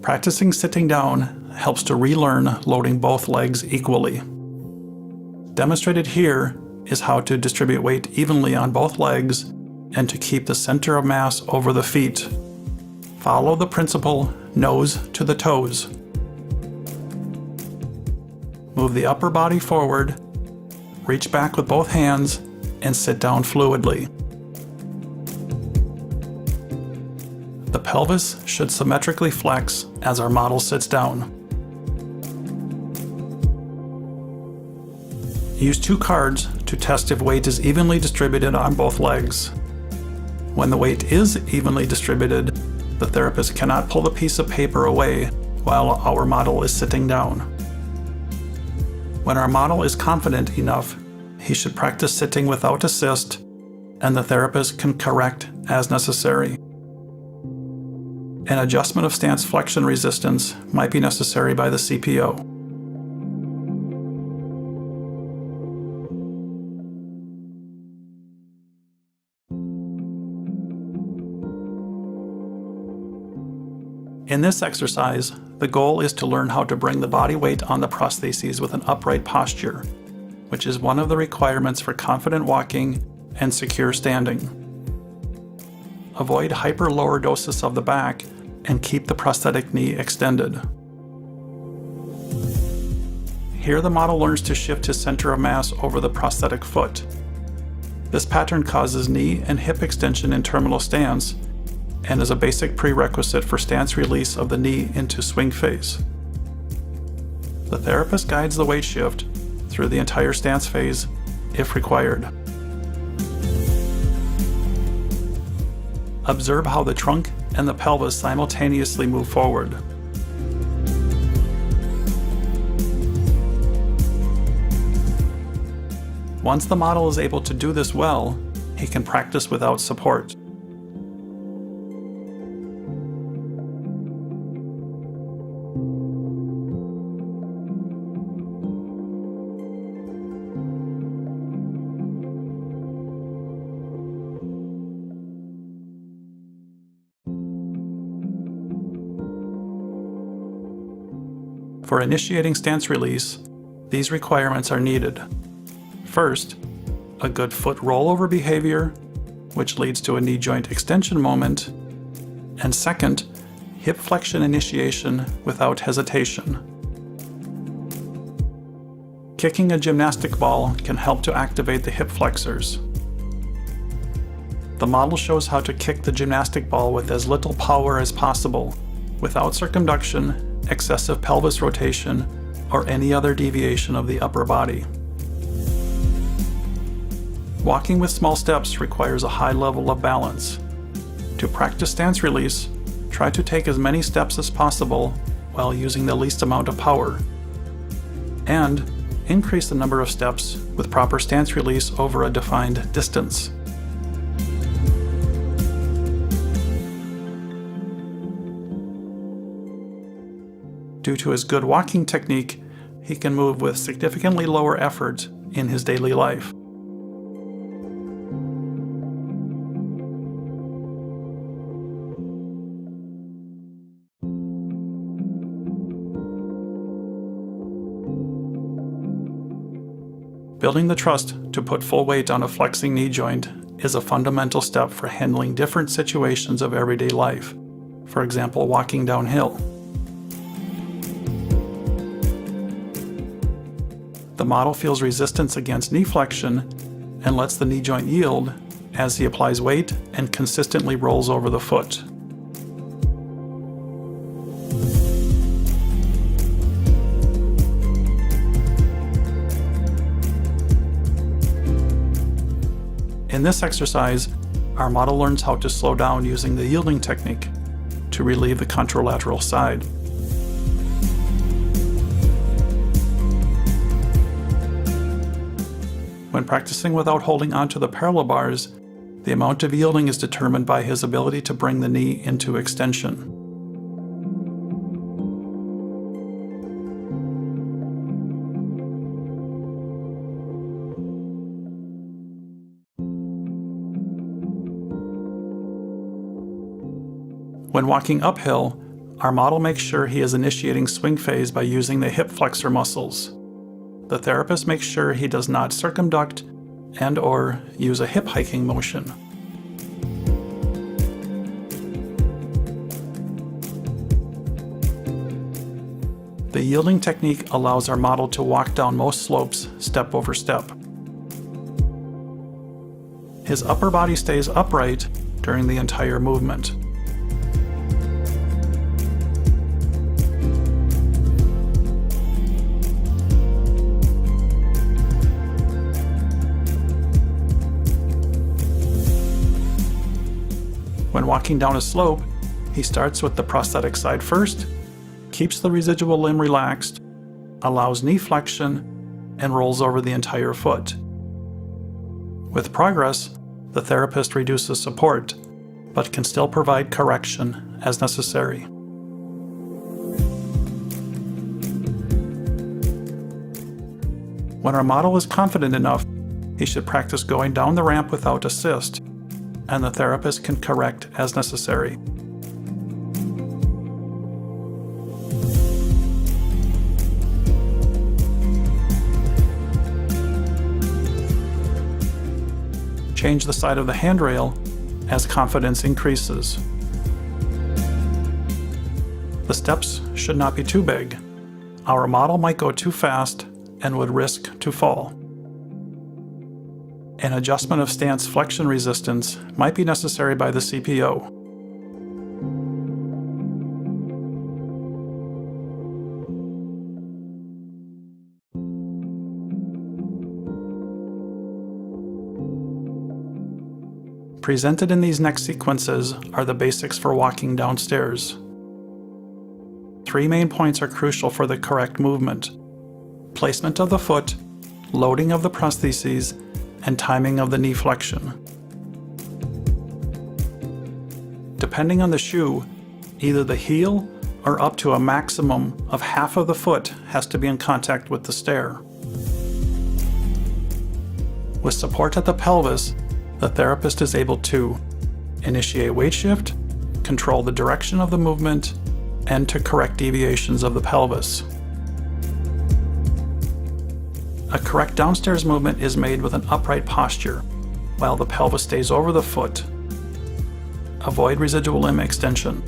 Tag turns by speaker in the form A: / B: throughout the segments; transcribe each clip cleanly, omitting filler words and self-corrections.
A: Practicing sitting down helps to relearn loading both legs equally. Demonstrated here is how to distribute weight evenly on both legs and to keep the center of mass over the feet. Follow the principle nose to the toes. Move the upper body forward, reach back with both hands, and sit down fluidly. The pelvis should symmetrically flex as our model sits down. Use 2 cards to test if weight is evenly distributed on both legs. When the weight is evenly distributed, the therapist cannot pull the piece of paper away while our model is sitting down. When our model is confident enough, he should practice sitting without assist, and the therapist can correct as necessary. An adjustment of stance flexion resistance might be necessary by the CPO. In this exercise, the goal is to learn how to bring the body weight on the prostheses with an upright posture, which is one of the requirements for confident walking and secure standing. Avoid hyperlordosis of the back and keep the prosthetic knee extended. Here the model learns to shift his center of mass over the prosthetic foot. This pattern causes knee and hip extension in terminal stance and is a basic prerequisite for stance release of the knee into swing phase. The therapist guides the weight shift through the entire stance phase if required. Observe how the trunk and the pelvis simultaneously move forward. Once the model is able to do this well, he can practice without support. For initiating stance release, these requirements are needed. First, a good foot rollover behavior, which leads to a knee joint extension moment, and second, hip flexion initiation without hesitation. Kicking a gymnastic ball can help to activate the hip flexors. The model shows how to kick the gymnastic ball with as little power as possible, without circumduction, excessive pelvis rotation, or any other deviation of the upper body. Walking with small steps requires a high level of balance. To practice stance release, try to take as many steps as possible while using the least amount of power, and increase the number of steps with proper stance release over a defined distance. Due to his good walking technique, he can move with significantly lower effort in his daily life. Building the trust to put full weight on a flexing knee joint is a fundamental step for handling different situations of everyday life, for example, walking downhill. The model feels resistance against knee flexion and lets the knee joint yield as he applies weight and consistently rolls over the foot. In this exercise, our model learns how to slow down using the yielding technique to relieve the contralateral side. When practicing without holding onto the parallel bars, the amount of yielding is determined by his ability to bring the knee into extension. When walking uphill, our model makes sure he is initiating swing phase by using the hip flexor muscles. The therapist makes sure he does not circumduct and/or use a hip hiking motion. The yielding technique allows our model to walk down most slopes step over step. His upper body stays upright during the entire movement. When walking down a slope, he starts with the prosthetic side first, keeps the residual limb relaxed, allows knee flexion, and rolls over the entire foot. With progress, the therapist reduces support, but can still provide correction as necessary. When our model is confident enough, he should practice going down the ramp without assist, and the therapist can correct as necessary. Change the side of the handrail as confidence increases. The steps should not be too big. Our model might go too fast and would risk to fall. An adjustment of stance flexion resistance might be necessary by the CPO. Presented in these next sequences are the basics for walking downstairs. 3 main points are crucial for the correct movement: placement of the foot, loading of the prostheses, and timing of the knee flexion. Depending on the shoe, either the heel or up to a maximum of half of the foot has to be in contact with the stair. With support at the pelvis, the therapist is able to initiate weight shift, control the direction of the movement, and to correct deviations of the pelvis. A correct downstairs movement is made with an upright posture, while the pelvis stays over the foot. Avoid residual limb extension.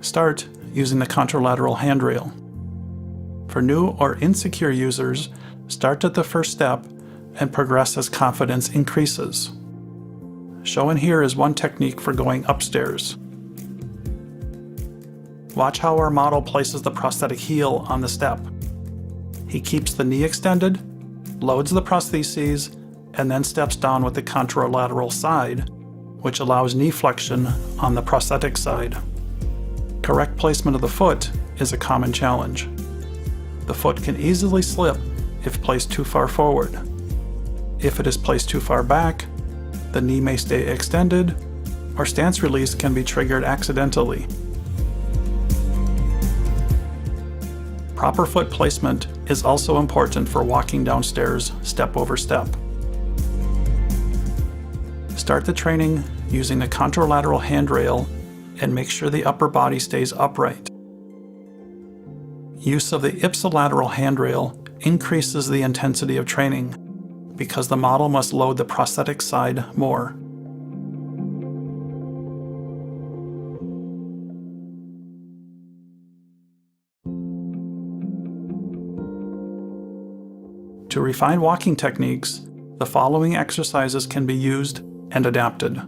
A: Start using the contralateral handrail. For new or insecure users, start at the first step and progress as confidence increases. Shown here is one technique for going upstairs. Watch how our model places the prosthetic heel on the step. He keeps the knee extended, loads the prostheses, and then steps down with the contralateral side, which allows knee flexion on the prosthetic side. Correct placement of the foot is a common challenge. The foot can easily slip if placed too far forward. If it is placed too far back, the knee may stay extended, or stance release can be triggered accidentally. Proper foot placement is also important for walking downstairs step over step. Start the training using the contralateral handrail and make sure the upper body stays upright. Use of the ipsilateral handrail increases the intensity of training because the model must load the prosthetic side more. To refine walking techniques, the following exercises can be used and adapted.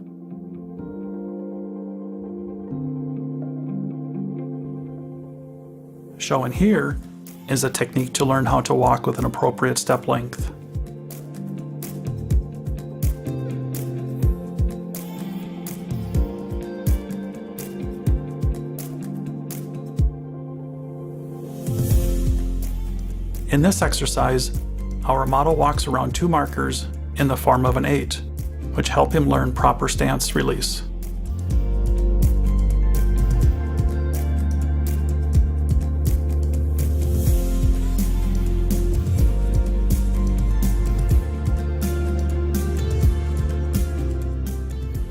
A: Shown here is a technique to learn how to walk with an appropriate step length. In this exercise, our model walks around 2 markers in the form of an 8, which help him learn proper stance release.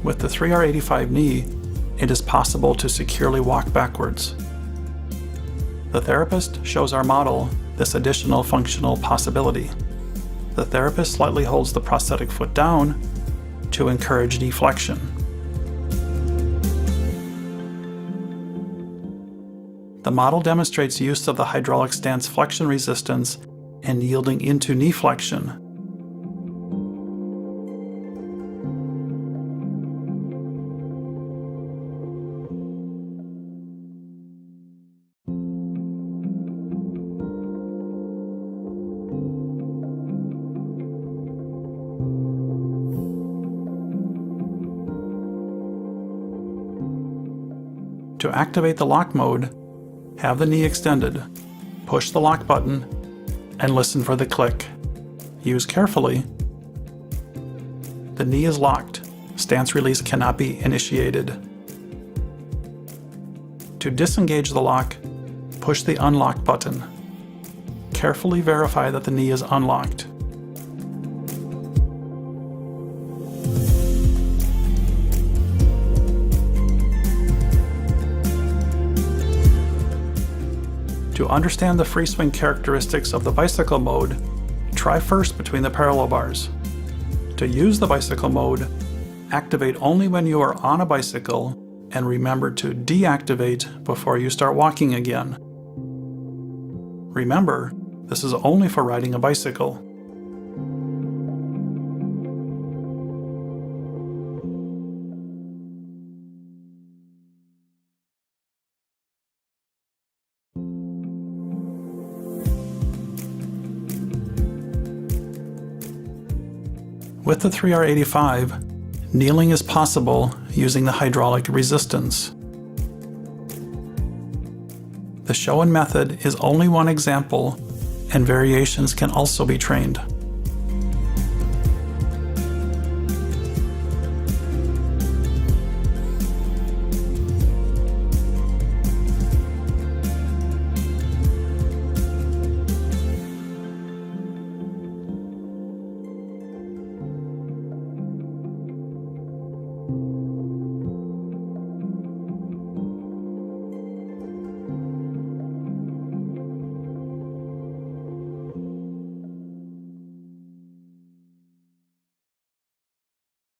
A: With the 3R85 knee, it is possible to securely walk backwards. The therapist shows our model this additional functional possibility. The therapist slightly holds the prosthetic foot down to encourage knee flexion. The model demonstrates use of the hydraulic stance flexion resistance and yielding into knee flexion. To activate the lock mode, have the knee extended, push the lock button, and listen for the click. Use carefully. The knee is locked. Stance release cannot be initiated. To disengage the lock, push the unlock button. Carefully verify that the knee is unlocked. To understand the free swing characteristics of the bicycle mode, try first between the parallel bars. To use the bicycle mode, activate only when you are on a bicycle and remember to deactivate before you start walking again. Remember, this is only for riding a bicycle. With the 3R85, kneeling is possible using the hydraulic resistance. The shown method is only one example, and variations can also be trained.